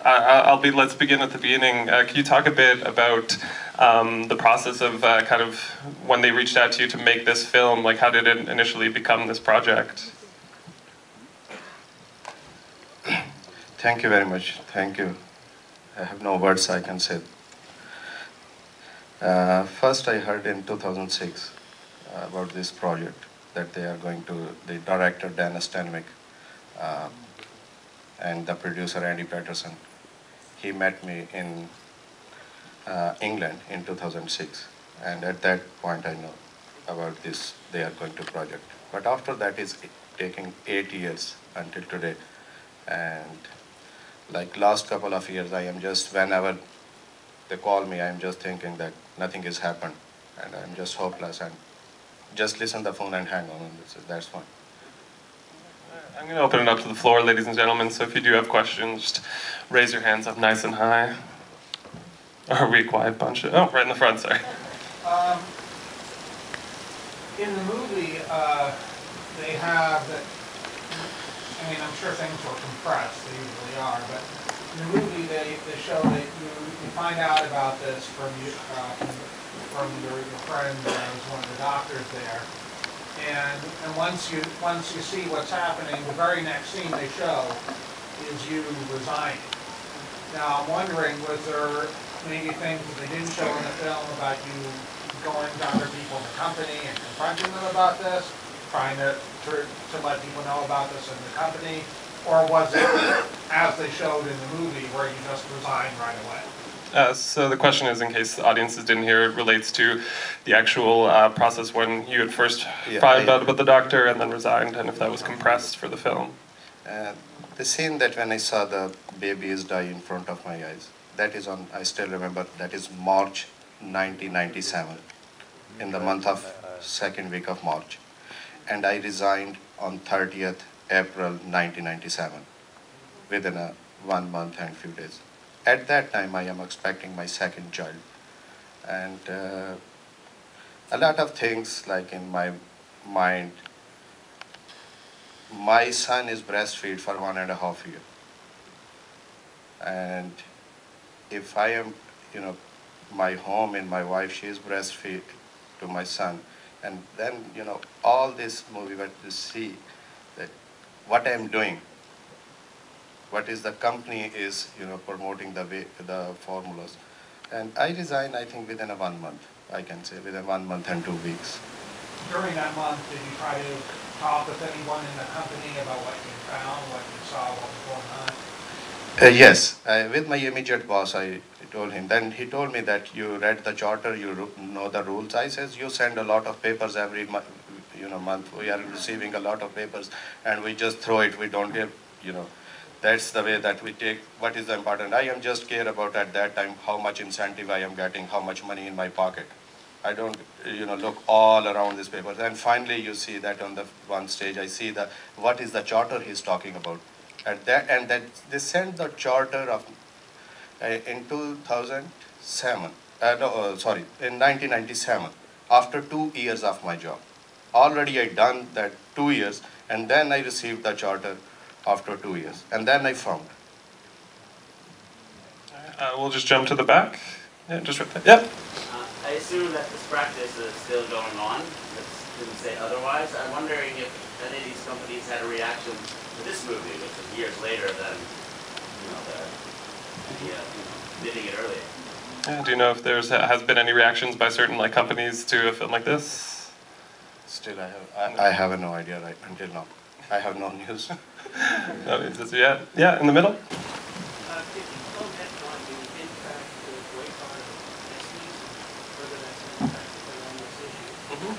Let's begin at the beginning. Can you talk a bit about the process of kind of when they reached out to you to make this film? Like, how did it initially become this project? Thank you very much. Thank you. I have no words I can say. First, I heard in 2006 about this project that they are going to, the director Danis Tanovic and the producer Andy Patterson. He met me in England in 2006, and at that point I know about this, they are going to project. But after that it's taking 8 years until today, and like last couple of years I am just, whenever they call me, I am just thinking that nothing has happened, and I'm just hopeless, and just listen the phone and hang on, and that's fine. I'm going to open it up to the floor, ladies and gentlemen, so if you do have questions, just raise your hands up nice and high. Or are we a quiet bunch? Oh, right in the front, sorry. In the movie, they have that, I mean, I'm sure things were compressed, they usually are, but in the movie they show that you find out about this from your friend who was one of the doctors there. And once you see what's happening, the very next scene they show is you resigning. Now I'm wondering, was there maybe things that they didn't show in the film about you going to other people in the company and confronting them about this, trying to let people know about this in the company, or was it as they showed in the movie where you just resigned right away? So the question is, in case the audiences didn't hear, it relates to the actual process when you had first found out about the doctor and then resigned, and if that was compressed for the film. The scene that when I saw the babies die in front of my eyes, that is on, I still remember, that is March 1997, in the month of second week of March. And I resigned on 30th April 1997, within 1 month and few days. At that time, I am expecting my second child. And a lot of things like in my mind, my son is breastfed for 1.5 years. And if I am, my home and my wife, she is breastfed to my son. And then, all this movie, what you see, that what I am doing, what is the company is, promoting the formulas. And I resigned, I think, within 1 month, I can say, within 1 month and 2 weeks. During that month, did you try to talk with anyone in the company about what you found, what you saw, what was going on? Yes, with my immediate boss, I told him. Then he told me that you read the charter, you know the rules. I says, you send a lot of papers every month. We are receiving a lot of papers, and we just throw it. We don't give, That's the way that we take what is important. I am just care about at that time how much incentive I am getting, how much money in my pocket. I don't, look all around these papers. And finally, you see that on the one stage, I see what is the charter he's talking about. And that they sent the charter of in 2007. In 1997. After 2 years of my job, already I done that 2 years, and then I received the charter after 2 years, and then I found. We'll just jump to the back. Yeah, just right there. Yep. I assume that this practice is still going on. It didn't say otherwise. I'm wondering if any of these companies had a reaction to this movie, which was years later than bidding it earlier. Yeah, do you know if there's has been any reactions by certain companies to a film like this? Still, I have no idea right until now. I have no news. No news yet. Yeah, in the middle.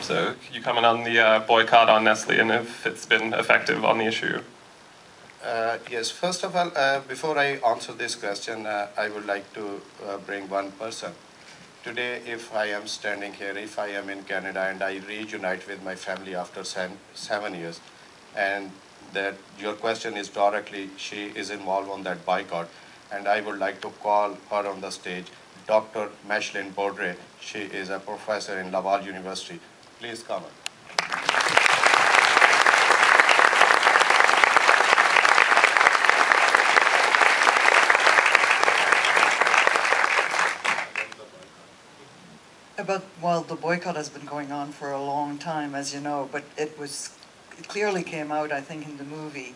So you comment on the boycott on Nestle and if it's been effective on the issue? Yes, first of all, before I answer this question, I would like to bring one person. Today, if I am standing here, if I am in Canada and I reunite with my family after 7 years, and that your question is directly, she is involved on that boycott, and I would like to call her on the stage, Dr. Micheline Baudry. She is a professor in Laval University. Please come. Well, the boycott has been going on for a long time, as you know, but it clearly came out, I think, in the movie.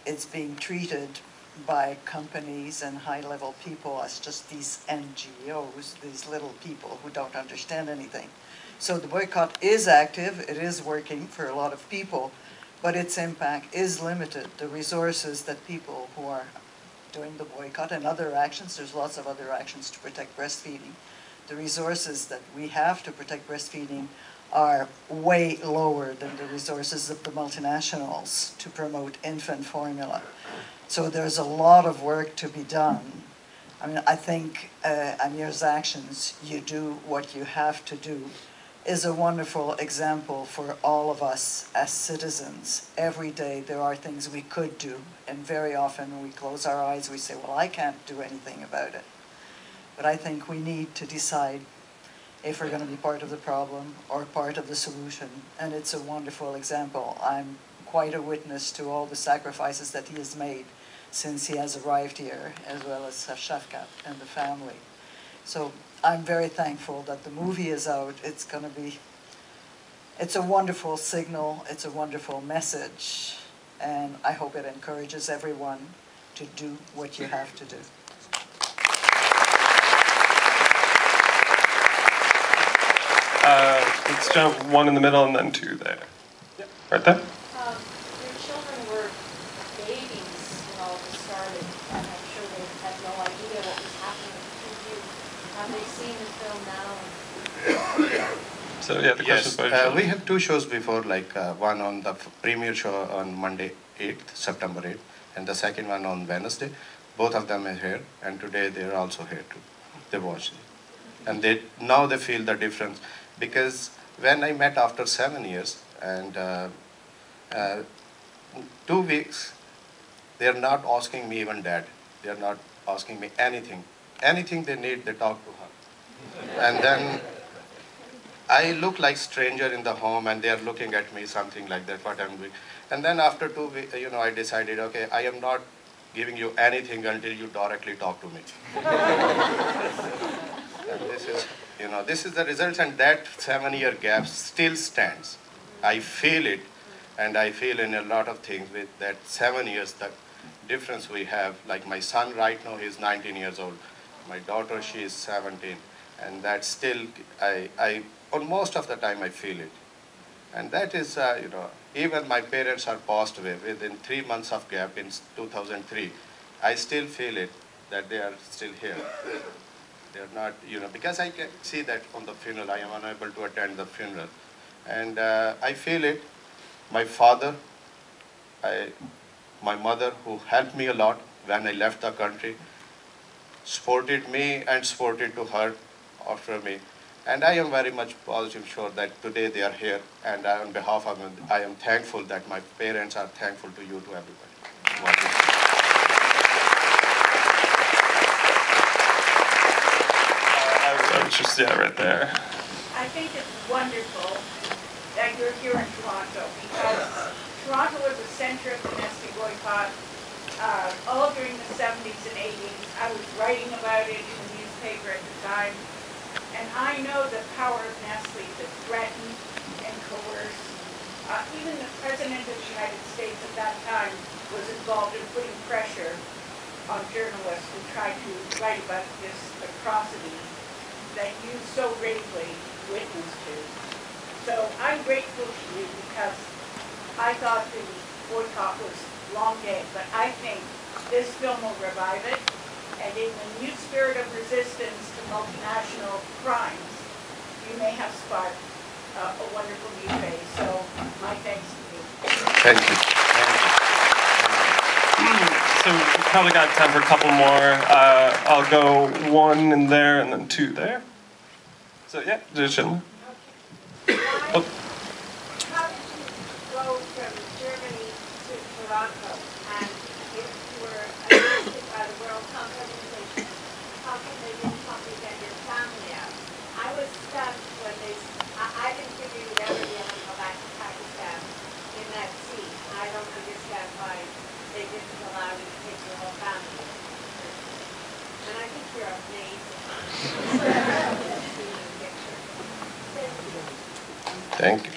It's being treated by companies and high-level people as just these NGOs, these little people who don't understand anything. So the boycott is active, it is working for a lot of people, but its impact is limited. The resources that people who are doing the boycott and other actions, there's lots of other actions to protect breastfeeding, the resources that we have to protect breastfeeding are way lower than the resources of the multinationals to promote infant formula. So there's a lot of work to be done. I mean, I think Aamir's actions, you do what you have to do, is a wonderful example for all of us as citizens. Every day there are things we could do, and very often when we close our eyes, we say, well, I can't do anything about it. But I think we need to decide if we're going to be part of the problem or part of the solution, and it's a wonderful example. I'm quite a witness to all the sacrifices that he has made since he has arrived here, as well as Shafkat and the family. So I'm very thankful that the movie is out. It's a wonderful signal, it's a wonderful message, and I hope it encourages everyone to do what you have to do. Let's jump one in the middle and then two there. Yep. Right there. Your children were babies when all this started, and I'm sure they had no idea what was happening to you. Have they seen the film now? So yeah, the Yes, question we have two shows before, like one on the premiere show on Monday 8th, September 8th, and the second one on Wednesday. Both of them are here, and today they're also here too. They watched it. And now they feel the difference. Because when I met after 7 years, and 2 weeks, they're not asking me even dad. They're not asking me anything. Anything they need, they talk to her. And then I look like stranger in the home, and they're looking at me, something like that, what I'm doing. And then after 2 weeks, I decided, okay, I am not giving you anything until you directly talk to me. And this is the result, and that 7-year gap still stands. I feel it, and I feel in a lot of things with that 7 years, the difference we have. Like my son right now, he's 19 years old. My daughter, she is 17, and that still, on most of the time I feel it. And that is, even my parents are passed away within 3 months of gap in 2003. I still feel it, that they are still here. They're not, because I can see that on the funeral, I am unable to attend the funeral. And I feel it. My father, my mother, who helped me a lot when I left the country, supported me and supported to her after me. And I am very much positive sure that today they are here. And on behalf of them, I am thankful that my parents are thankful to you, to everybody. I was just, right there. I think it's wonderful that you're here in Toronto, because Toronto was the center of the Nestle boycott all during the 70s and 80s. I was writing about it in the newspaper at the time, and I know the power of Nestle to threaten and coerce. Even the President of the United States at that time was involved in putting pressure on journalists who tried to write about this atrocity that you so bravely witnessed to. So I'm grateful to you, because I thought the boycott was long dead, but I think this film will revive it, and in the new spirit of resistance to multinational crimes, you may have sparked a wonderful new phase. So my thanks to you. Thank you. So we probably got time for a couple more. I'll go one in there and then two there. So yeah, just Schindler. How did you go from Germany to Toronto? And if you were arrested by the World Health Organization, how come they didn't help you get your family out? I was stunned when I didn't figure you'd ever be able to go back to Pakistan in that sea. I don't understand why they didn't allow you to take your whole family. And I think you're amazing. Thank you.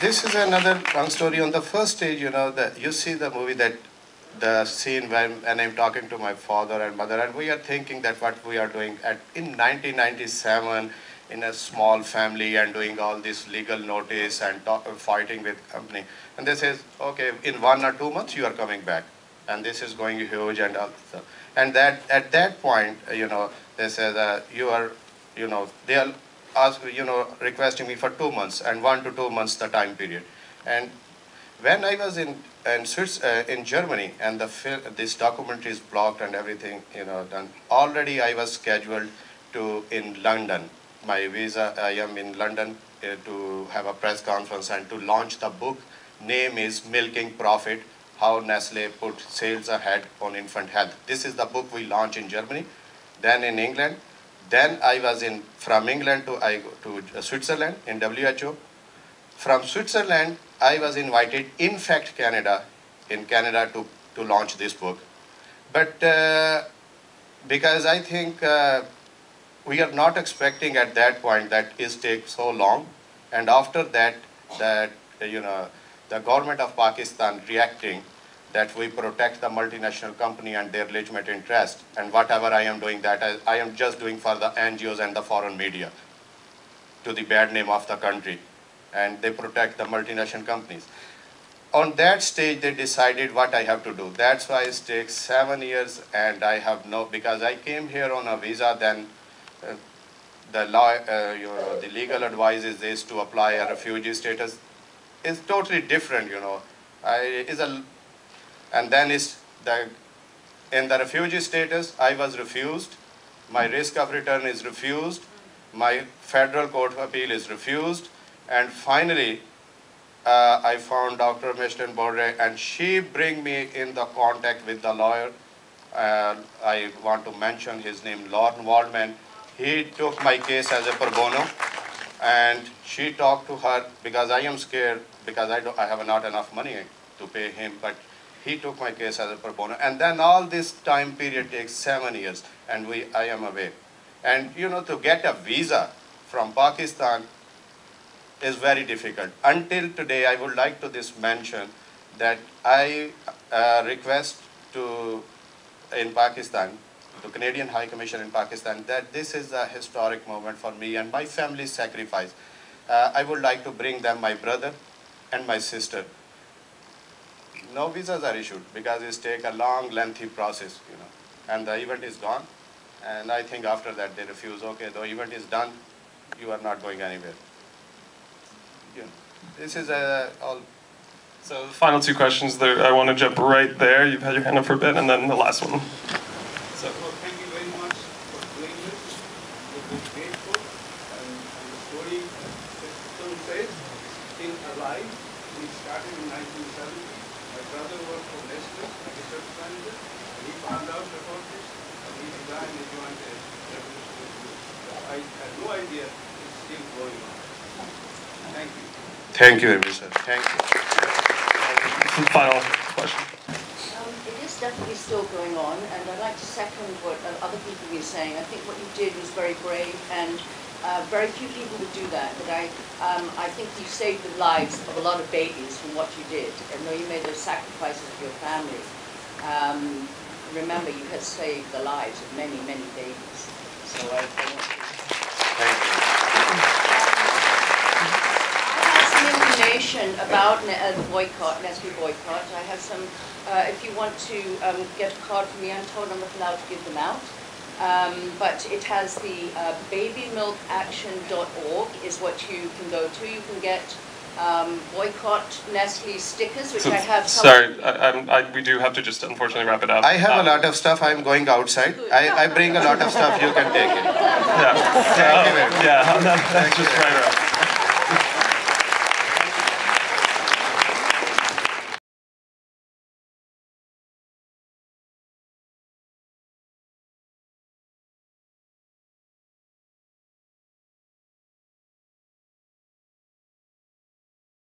This is another long story. On the first stage, you see the movie that the scene when I'm talking to my father and mother, and we are thinking that what we are doing in 1997 in a small family and doing all this legal notice and fighting with company. And they says, okay, in 1 or 2 months you are coming back, and this is going huge and all. And that at that point, they said you are, they are requesting me for 2 months and 1 to 2 months the time period. And when I was in Germany, and this documentary is blocked and everything, done. Already I was scheduled to in London. My visa, I am in London to have a press conference and to launch the book. Name is Milking Profit: How Nestle Put Sales Ahead on Infant Health. This is the book we launched in Germany. Then in England. Then I was from England to Switzerland in WHO. From Switzerland, I was invited in fact in Canada to launch this book. But because I think we are not expecting at that point that it takes so long, and after that the government of Pakistan reacting that we protect the multinational company and their legitimate interest, and whatever I am doing that I am just doing for the NGOs and the foreign media to the bad name of the country, and they protect the multinational companies. On that stage, they decided what I have to do. That's why it takes 7 years, and I have because I came here on a visa. Then the law, the legal advice is this to apply a refugee status. It's totally different, and then in the refugee status, I was refused. My risk of return is refused. My federal court of appeal is refused, and finally. I found Dr. Mishton Borde, and she bring me in the contact with the lawyer. I want to mention his name, Lorne Waldman. He took my case as a pro bono, and she talked to her because I am scared because I have not enough money to pay him, but he took my case as a pro bono. And then all this time period takes 7 years, and I am away. And to get a visa from Pakistan is very difficult. Until today, I would like to mention that I request in Pakistan, the Canadian High Commission in Pakistan, that this is a historic moment for me and my family's sacrifice. I would like to bring them my brother and my sister. No visas are issued because it takes a long, lengthy process, and the event is gone. And I think after that they refuse, okay, the event is done, you are not going anywhere. This is all. So the final 2 questions there, I want to jump right there. You've had your hand up for a bit, and then the last one. So, thank you very much for doing this. It was grateful, and the story, as Tom says, still alive. We started in 1970. My brother worked for Nestle as a service manager, and he found out about this, and he resigned and joined the revolutionary group. I had no idea it's still going on. Thank you. Thank you very much, sir. Thank you. Final question. It is definitely still going on, and I'd like to second what other people have been saying. I think what you did was very brave, and very few people would do that. But I think you saved the lives of a lot of babies from what you did. And though you made those sacrifices for your family, remember you had saved the lives of many, many babies. So I want to Thank you. Information about the boycott, Nestle boycott. I have some, if you want to get a card from me, I'm told I'm not allowed to give them out. But it has the babymilkaction.org is what you can go to. You can get boycott Nestle stickers, which I have. Sorry, we do have to just unfortunately wrap it up. I have a lot of stuff. I'm going outside. I bring a lot of stuff. You can take it. Yeah. Thank you very much. Yeah, that's just right around.